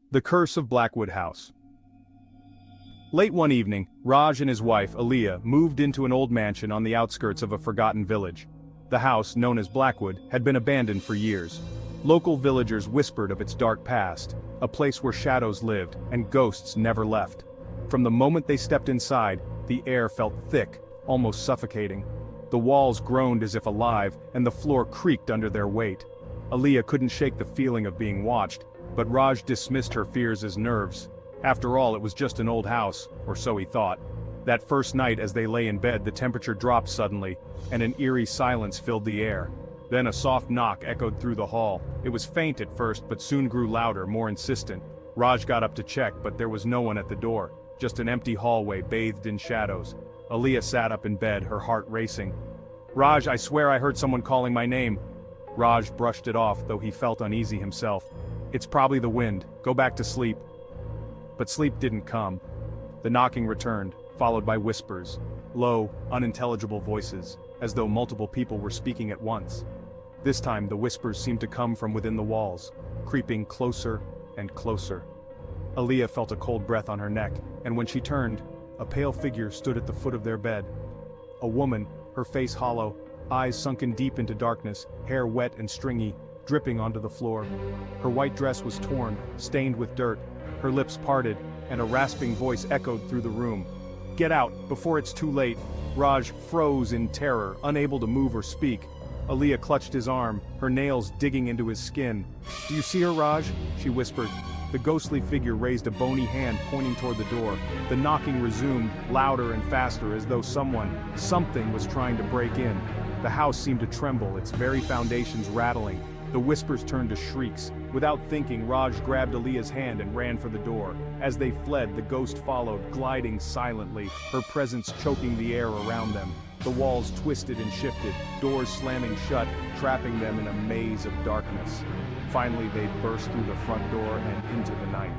The Curse of Blackwood House. Late one evening, Raj and his wife, Aaliyah, moved into an old mansion on the outskirts of a forgotten village. The house, known as Blackwood, had been abandoned for years. Local villagers whispered of its dark past, a place where shadows lived and ghosts never left. From the moment they stepped inside, the air felt thick, almost suffocating. The walls groaned as if alive, and the floor creaked under their weight. Aaliyah couldn't shake the feeling of being watched, but Raj dismissed her fears as nerves. After all, it was just an old house, or so he thought. That first night as they lay in bed, the temperature dropped suddenly, and an eerie silence filled the air. Then a soft knock echoed through the hall. It was faint at first, but soon grew louder, more insistent. Raj got up to check, but there was no one at the door, just an empty hallway bathed in shadows. Aaliyah sat up in bed, her heart racing. "Raj, I swear I heard someone calling my name." Raj brushed it off, though he felt uneasy himself. "It's probably the wind. Go back to sleep." But sleep didn't come. The knocking returned, followed by whispers, low, unintelligible voices, as though multiple people were speaking at once. This time the whispers seemed to come from within the walls, creeping closer and closer. Aaliyah felt a cold breath on her neck, and when she turned, a pale figure stood at the foot of their bed. A woman, her face hollow, eyes sunken deep into darkness, hair wet and stringy, dripping onto the floor. Her white dress was torn, stained with dirt, her lips parted, and a rasping voice echoed through the room. "Get out, before it's too late." Raj froze in terror, unable to move or speak. Aaliyah clutched his arm, her nails digging into his skin. "Do you see her, Raj?" she whispered. The ghostly figure raised a bony hand pointing toward the door. The knocking resumed, louder and faster, as though something was trying to break in. The house seemed to tremble, its very foundations rattling. The whispers turned to shrieks. Without thinking, Raj grabbed Aaliyah's hand and ran for the door. As they fled, the ghost followed, gliding silently, her presence choking the air around them. The walls twisted and shifted, doors slamming shut, trapping them in a maze of darkness. Finally, they burst through the front door and into the night.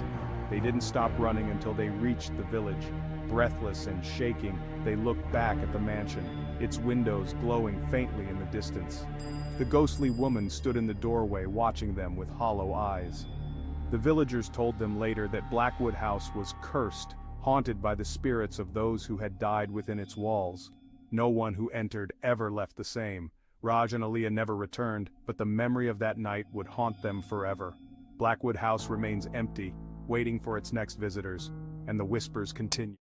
They didn't stop running until they reached the village. Breathless and shaking, they looked back at the mansion, its windows glowing faintly in the distance. The ghostly woman stood in the doorway watching them with hollow eyes. The villagers told them later that Blackwood House was cursed, haunted by the spirits of those who had died within its walls. No one who entered ever left the same. Raj and Aaliyah never returned, but the memory of that night would haunt them forever. Blackwood House remains empty, waiting for its next visitors, and the whispers continue.